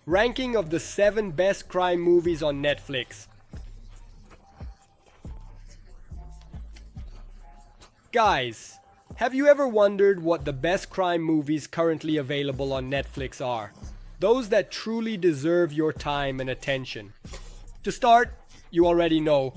Ranking of the 7 best crime movies on Netflix. Guys, have you ever wondered what the best crime movies currently available on Netflix are? Those that truly deserve your time and attention. To start, you already know.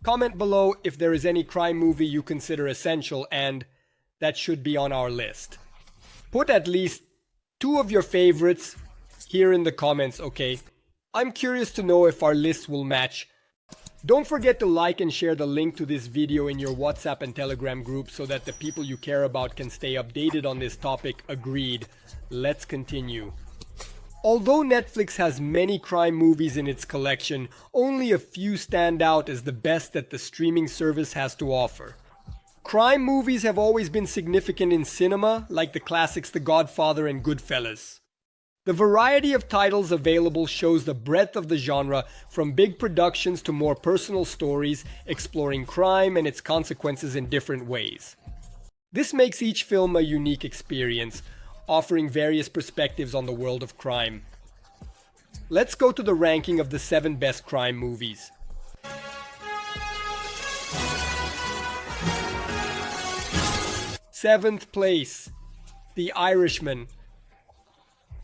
Comment below if there is any crime movie you consider essential and that should be on our list. Put at least 2 of your favorites here in the comments, okay? I'm curious to know if our list will match. Don't forget to like and share the link to this video in your WhatsApp and Telegram group so that the people you care about can stay updated on this topic. Agreed. Let's continue. Although Netflix has many crime movies in its collection, only a few stand out as the best that the streaming service has to offer. Crime movies have always been significant in cinema, like the classics The Godfather and Goodfellas. The variety of titles available shows the breadth of the genre, from big productions to more personal stories, exploring crime and its consequences in different ways. This makes each film a unique experience, offering various perspectives on the world of crime. Let's go to the ranking of the 7 best crime movies. Seventh place, The Irishman.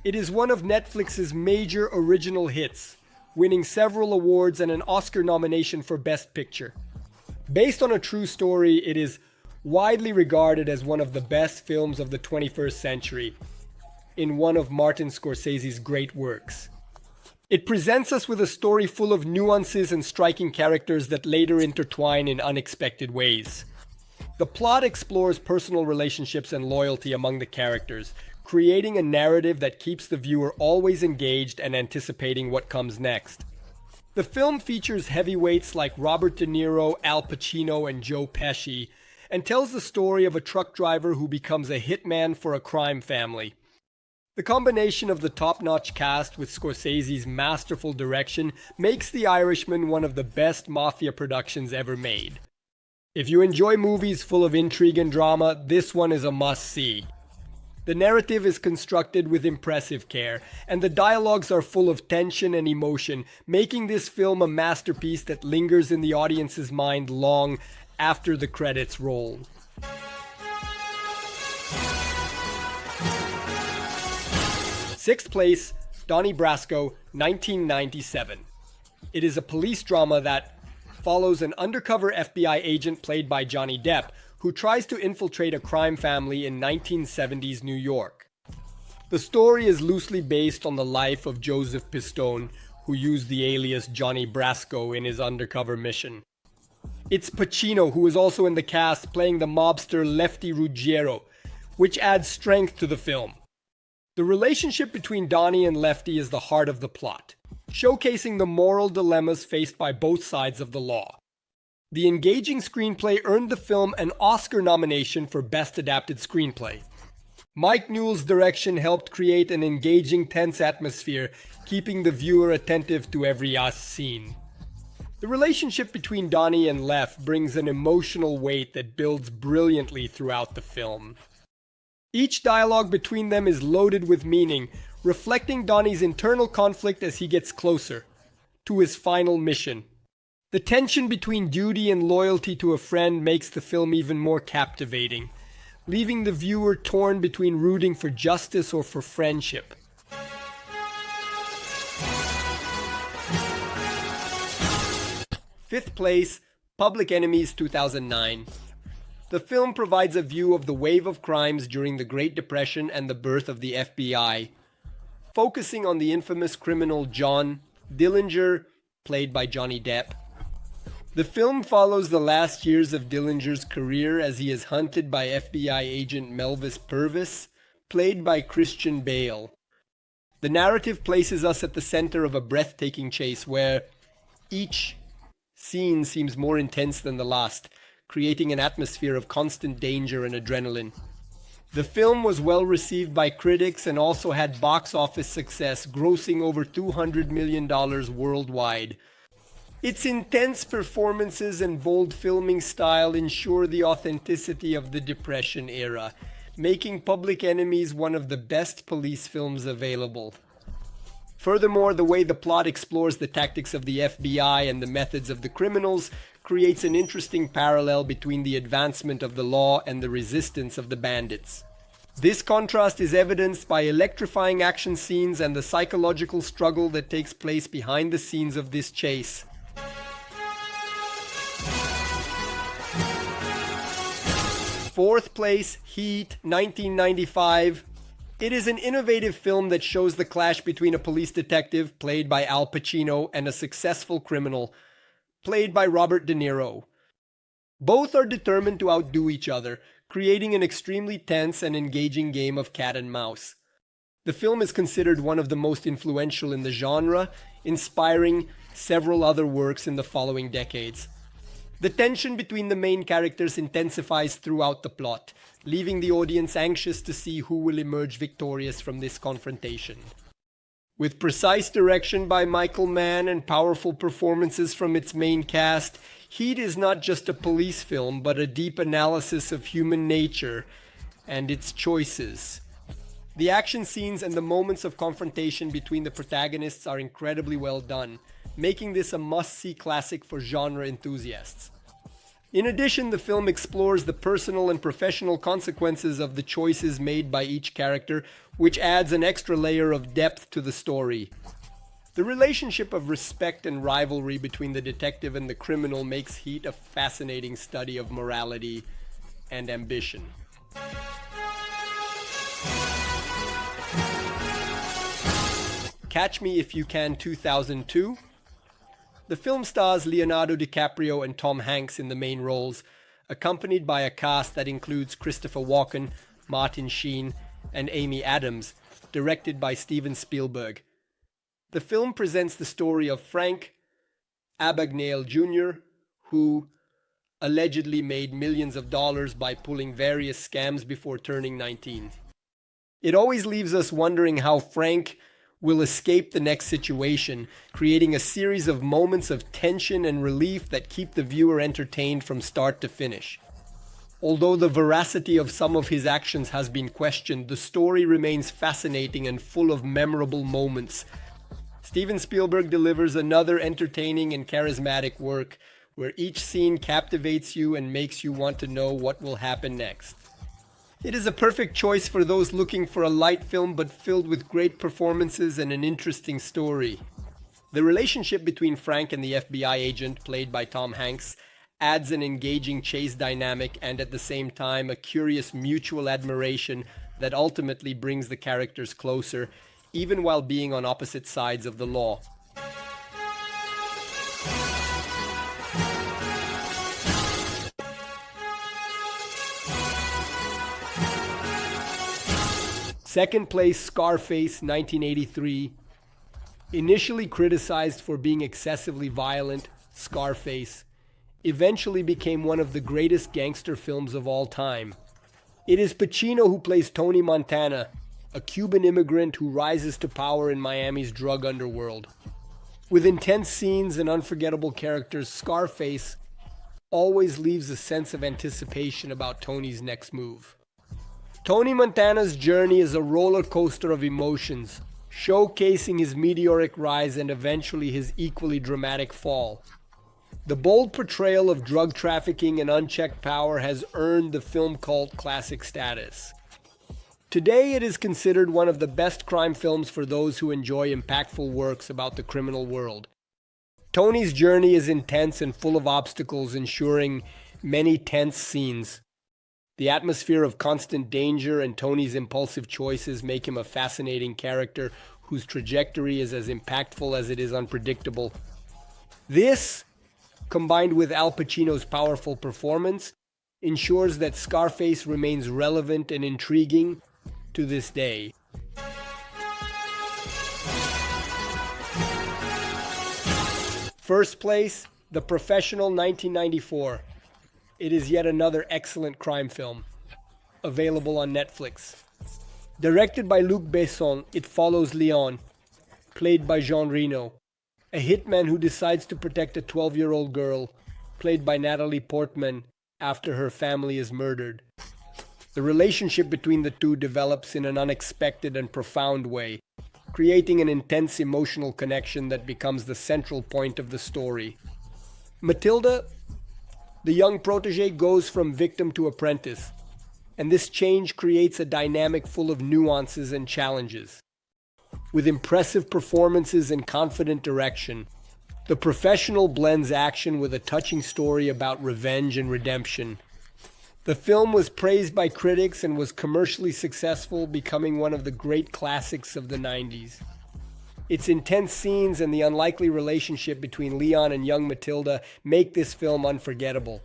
It is one of Netflix's major original hits, winning several awards and an Oscar nomination for Best Picture. Based on a true story, it is widely regarded as one of the best films of the 21st century, in one of Martin Scorsese's great works. It presents us with a story full of nuances and striking characters that later intertwine in unexpected ways. The plot explores personal relationships and loyalty among the characters, creating a narrative that keeps the viewer always engaged and anticipating what comes next. The film features heavyweights like Robert De Niro, Al Pacino, and Joe Pesci, and tells the story of a truck driver who becomes a hitman for a crime family. The combination of the top-notch cast with Scorsese's masterful direction makes The Irishman one of the best mafia productions ever made. If you enjoy movies full of intrigue and drama, this one is a must-see. The narrative is constructed with impressive care, and the dialogues are full of tension and emotion, making this film a masterpiece that lingers in the audience's mind long after the credits roll. Sixth place, Donnie Brasco, 1997. It is a police drama that follows an undercover FBI agent played by Johnny Depp, who tries to infiltrate a crime family in 1970s New York. The story is loosely based on the life of Joseph Pistone, who used the alias Johnny Brasco in his undercover mission. It's Pacino, who is also in the cast, playing the mobster Lefty Ruggiero, which adds strength to the film. The relationship between Donnie and Lefty is the heart of the plot, showcasing the moral dilemmas faced by both sides of the law. The engaging screenplay earned the film an Oscar nomination for Best Adapted Screenplay. Mike Newell's direction helped create an engaging, tense atmosphere, keeping the viewer attentive to every scene. The relationship between Donnie and Lef brings an emotional weight that builds brilliantly throughout the film. Each dialogue between them is loaded with meaning, reflecting Donnie's internal conflict as he gets closer to his final mission. The tension between duty and loyalty to a friend makes the film even more captivating, leaving the viewer torn between rooting for justice or for friendship. Fifth place, Public Enemies 2009. The film provides a view of the wave of crimes during the Great Depression and the birth of the FBI, focusing on the infamous criminal John Dillinger, played by Johnny Depp. The film follows the last years of Dillinger's career as he is hunted by FBI agent Melvis Purvis, played by Christian Bale. The narrative places us at the center of a breathtaking chase where each scene seems more intense than the last, creating an atmosphere of constant danger and adrenaline. The film was well received by critics and also had box office success, grossing over $200 million worldwide. Its intense performances and bold filming style ensure the authenticity of the Depression era, making Public Enemies one of the best police films available. Furthermore, the way the plot explores the tactics of the FBI and the methods of the criminals creates an interesting parallel between the advancement of the law and the resistance of the bandits. This contrast is evidenced by electrifying action scenes and the psychological struggle that takes place behind the scenes of this chase. Fourth place, Heat, 1995. It is an innovative film that shows the clash between a police detective, played by Al Pacino, and a successful criminal, played by Robert De Niro. Both are determined to outdo each other, creating an extremely tense and engaging game of cat and mouse. The film is considered one of the most influential in the genre, inspiring several other works in the following decades. The tension between the main characters intensifies throughout the plot, leaving the audience anxious to see who will emerge victorious from this confrontation. With precise direction by Michael Mann and powerful performances from its main cast, Heat is not just a police film, but a deep analysis of human nature and its choices. The action scenes and the moments of confrontation between the protagonists are incredibly well done, making this a must-see classic for genre enthusiasts. In addition, the film explores the personal and professional consequences of the choices made by each character, which adds an extra layer of depth to the story. The relationship of respect and rivalry between the detective and the criminal makes Heat a fascinating study of morality and ambition. Catch Me If You Can, 2002. The film stars Leonardo DiCaprio and Tom Hanks in the main roles, accompanied by a cast that includes Christopher Walken, Martin Sheen, and Amy Adams, directed by Steven Spielberg. The film presents the story of Frank Abagnale Jr., who allegedly made millions of dollars by pulling various scams before turning 19. It always leaves us wondering how Frank will escape the next situation, creating a series of moments of tension and relief that keep the viewer entertained from start to finish. Although the veracity of some of his actions has been questioned, the story remains fascinating and full of memorable moments. Steven Spielberg delivers another entertaining and charismatic work, where each scene captivates you and makes you want to know what will happen next. It is a perfect choice for those looking for a light film but filled with great performances and an interesting story. The relationship between Frank and the FBI agent, played by Tom Hanks, adds an engaging chase dynamic and at the same time a curious mutual admiration that ultimately brings the characters closer, even while being on opposite sides of the law. Second place, Scarface, 1983. Initially criticized for being excessively violent, Scarface eventually became one of the greatest gangster films of all time. It is Pacino who plays Tony Montana, a Cuban immigrant who rises to power in Miami's drug underworld. With intense scenes and unforgettable characters, Scarface always leaves a sense of anticipation about Tony's next move. Tony Montana's journey is a roller coaster of emotions, showcasing his meteoric rise and eventually his equally dramatic fall. The bold portrayal of drug trafficking and unchecked power has earned the film cult classic status. Today, it is considered one of the best crime films for those who enjoy impactful works about the criminal world. Tony's journey is intense and full of obstacles, ensuring many tense scenes. The atmosphere of constant danger and Tony's impulsive choices make him a fascinating character whose trajectory is as impactful as it is unpredictable. This, combined with Al Pacino's powerful performance, ensures that Scarface remains relevant and intriguing to this day. First place, The Professional, 1994. It is yet another excellent crime film, available on Netflix. Directed by Luc Besson, it follows Leon, played by Jean Reno, a hitman who decides to protect a 12-year-old girl, played by Natalie Portman, after her family is murdered. The relationship between the two develops in an unexpected and profound way, creating an intense emotional connection that becomes the central point of the story. Matilda, the young protege, goes from victim to apprentice, and this change creates a dynamic full of nuances and challenges. With impressive performances and confident direction, The Professional blends action with a touching story about revenge and redemption. The film was praised by critics and was commercially successful, becoming one of the great classics of the 90s. Its intense scenes and the unlikely relationship between Leon and young Matilda make this film unforgettable.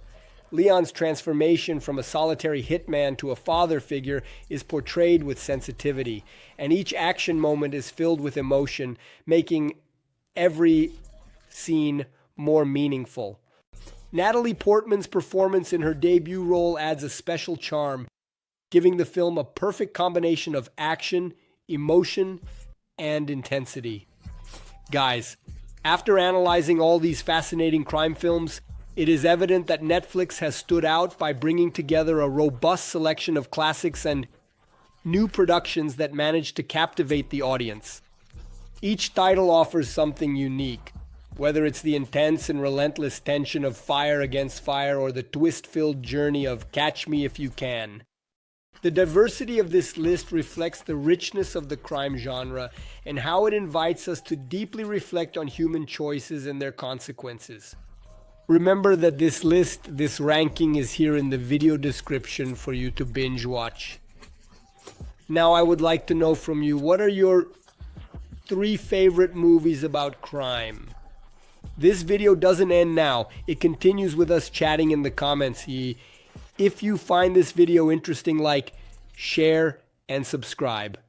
Leon's transformation from a solitary hitman to a father figure is portrayed with sensitivity, and each action moment is filled with emotion, making every scene more meaningful. Natalie Portman's performance in her debut role adds a special charm, giving the film a perfect combination of action, emotion, and intensity. Guys, after analyzing all these fascinating crime films, it is evident that Netflix has stood out by bringing together a robust selection of classics and new productions that manage to captivate the audience. Each title offers something unique, whether it's the intense and relentless tension of Fire Against Fire or the twist-filled journey of Catch Me If You Can. The diversity of this list reflects the richness of the crime genre and how it invites us to deeply reflect on human choices and their consequences. Remember that this ranking is here in the video description for you to binge watch. Now I would like to know from you, what are your 3 favorite movies about crime? This video doesn't end now. It continues with us chatting in the comments. If you find this video interesting, like, share, and subscribe.